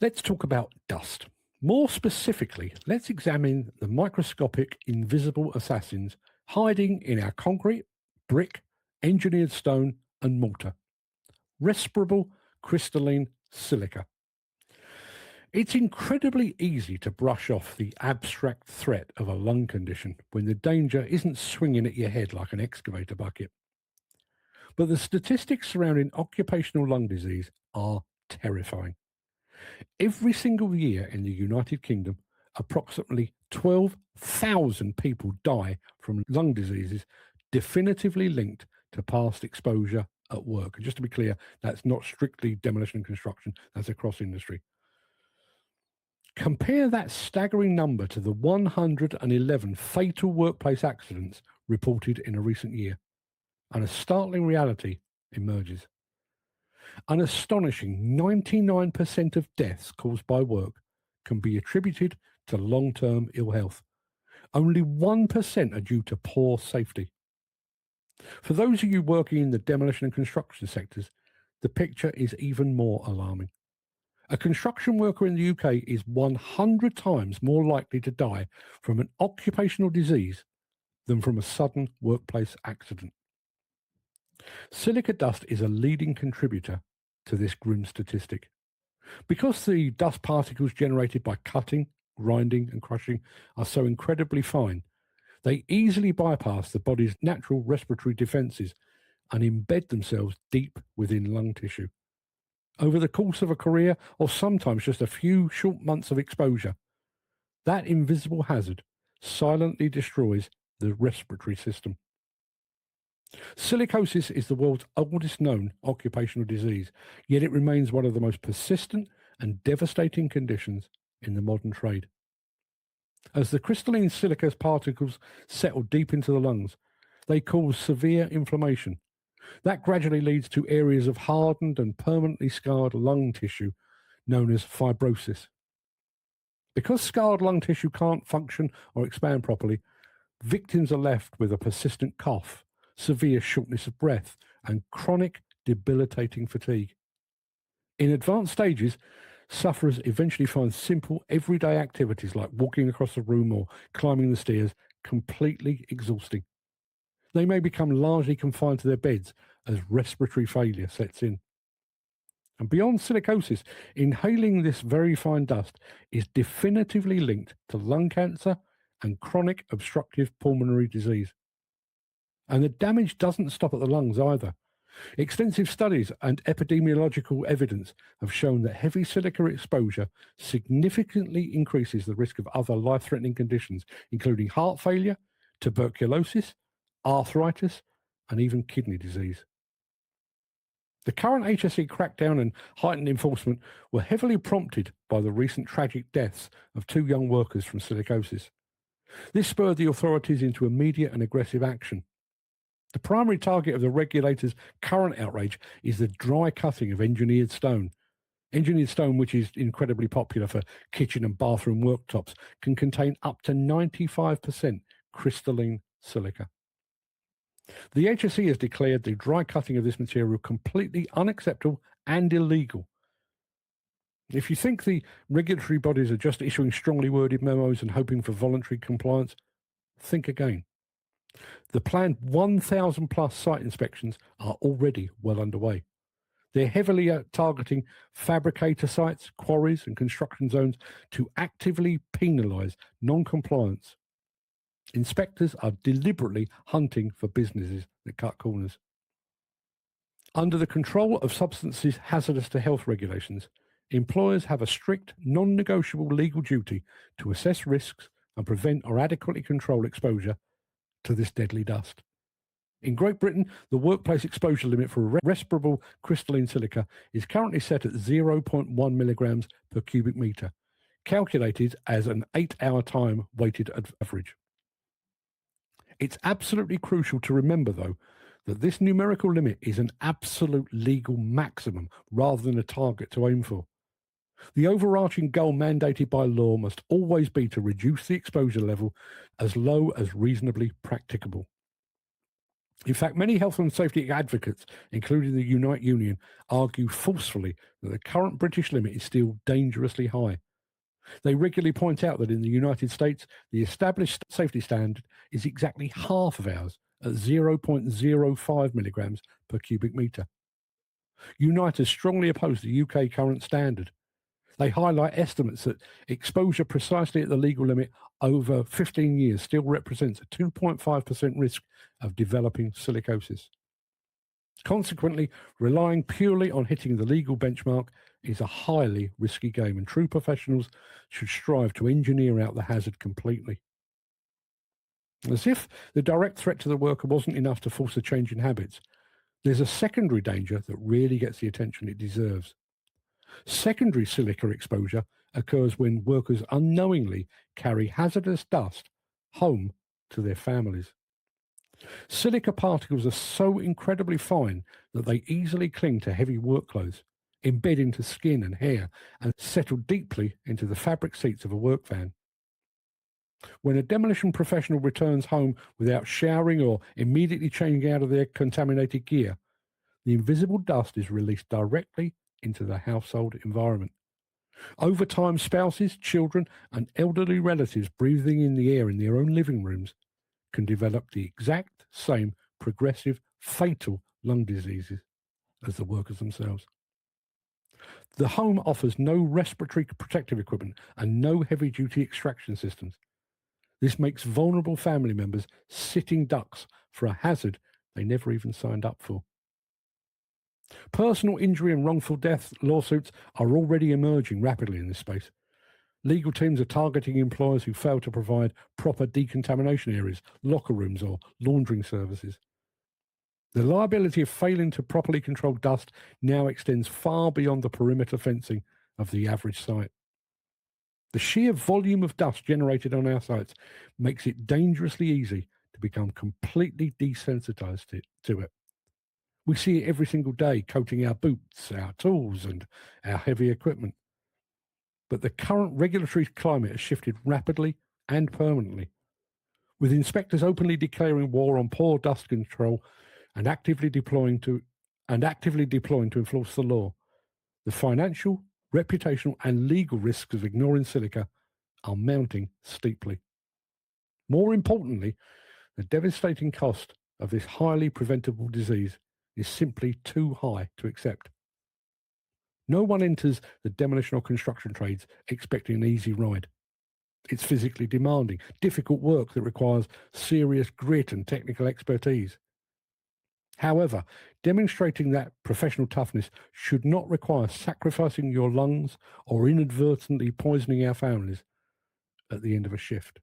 Let's talk about dust. More specifically, let's examine the microscopic invisible assassins hiding in our concrete, brick, engineered stone and mortar. Respirable crystalline silica. It's incredibly easy to brush off the abstract threat of a lung condition when the danger isn't swinging at your head like an excavator bucket. But the statistics surrounding occupational lung disease are terrifying. Every single year in the United Kingdom, approximately 12,000 people die from lung diseases definitively linked to past exposure at work. And just to be clear, that's not strictly demolition and construction, that's across industry. Compare that staggering number to the 111 fatal workplace accidents reported in a recent year, and a startling reality emerges. An astonishing 99% of deaths caused by work can be attributed to long-term ill health. Only 1% are due to poor safety. For those of you working in the demolition and construction sectors, the picture is even more alarming. A construction worker in the UK is 100 times more likely to die from an occupational disease than from a sudden workplace accident. Silica dust is a leading contributor to this grim statistic. Because the dust particles generated by cutting, grinding and crushing are so incredibly fine, they easily bypass the body's natural respiratory defences and embed themselves deep within lung tissue. Over the course of a career, or sometimes just a few short months of exposure, that invisible hazard silently destroys the respiratory system. Silicosis is the world's oldest known occupational disease, yet it remains one of the most persistent and devastating conditions in the modern trade. As the crystalline silica particles settle deep into the lungs, they cause severe inflammation. That gradually leads to areas of hardened and permanently scarred lung tissue known as fibrosis. Because scarred lung tissue can't function or expand properly, victims are left with a persistent cough, severe shortness of breath, and chronic debilitating fatigue. In advanced stages, sufferers eventually find simple everyday activities like walking across the room or climbing the stairs completely exhausting. They may become largely confined to their beds as respiratory failure sets in. And beyond silicosis, inhaling this very fine dust is definitively linked to lung cancer and chronic obstructive pulmonary disease. And the damage doesn't stop at the lungs either. Extensive studies and epidemiological evidence have shown that heavy silica exposure significantly increases the risk of other life-threatening conditions, including heart failure, tuberculosis, arthritis, and even kidney disease. The current HSE crackdown and heightened enforcement were heavily prompted by the recent tragic deaths of 2 young workers from silicosis. This spurred the authorities into immediate and aggressive action. The primary target of the regulators' current outrage is the dry cutting of engineered stone. Engineered stone, which is incredibly popular for kitchen and bathroom worktops, can contain up to 95% crystalline silica. The HSE has declared the dry cutting of this material completely unacceptable and illegal. If you think the regulatory bodies are just issuing strongly worded memos and hoping for voluntary compliance, think again. The planned 1,000 plus site inspections are already well underway. They're heavily targeting fabricator sites, quarries and construction zones to actively penalise non-compliance. Inspectors are deliberately hunting for businesses that cut corners. Under the control of substances hazardous to health regulations, employers have a strict, non-negotiable legal duty to assess risks and prevent or adequately control exposure to this deadly dust. In Great Britain, the workplace exposure limit for respirable crystalline silica is currently set at 0.1 milligrams per cubic metre, calculated as an 8-hour time weighted average. It's absolutely crucial to remember, though, that this numerical limit is an absolute legal maximum rather than a target to aim for. The overarching goal mandated by law must always be to reduce the exposure level as low as reasonably practicable. In fact, many health and safety advocates, including the Unite Union, argue forcefully that the current British limit is still dangerously high. They regularly point out that in the United States, the established safety standard is exactly half of ours at 0.05 milligrams per cubic metre. Uniters strongly oppose the UK current standard. They highlight estimates that exposure precisely at the legal limit over 15 years still represents a 2.5% risk of developing silicosis. Consequently, relying purely on hitting the legal benchmark is a highly risky game, and true professionals should strive to engineer out the hazard completely. As if the direct threat to the worker wasn't enough to force a change in habits, there's a secondary danger that really gets the attention it deserves. Secondary silica exposure occurs when workers unknowingly carry hazardous dust home to their families. Silica particles are so incredibly fine that they easily cling to heavy work clothes, embed into skin and hair, and settle deeply into the fabric seats of a work van. When a demolition professional returns home without showering or immediately changing out of their contaminated gear, the invisible dust is released directly into the household environment. Over time, spouses, children, and elderly relatives breathing in the air in their own living rooms can develop the exact same progressive, fatal lung diseases as the workers themselves. The home offers no respiratory protective equipment and no heavy-duty extraction systems. This makes vulnerable family members sitting ducks for a hazard they never even signed up for. Personal injury and wrongful death lawsuits are already emerging rapidly in this space. Legal teams are targeting employers who fail to provide proper decontamination areas, locker rooms, or laundering services. The liability of failing to properly control dust now extends far beyond the perimeter fencing of the average site. The sheer volume of dust generated on our sites makes it dangerously easy to become completely desensitized to it. We see it every single day coating our boots, our tools, and our heavy equipment. But the current regulatory climate has shifted rapidly and permanently, with inspectors openly declaring war on poor dust control and actively deploying to enforce the law. The financial, reputational, and legal risks of ignoring silica are mounting steeply. More importantly, the devastating cost of this highly preventable disease is simply too high to accept. No one enters the demolition or construction trades expecting an easy ride. It's physically demanding, difficult work that requires serious grit and technical expertise. However, demonstrating that professional toughness should not require sacrificing your lungs or inadvertently poisoning our families at the end of a shift.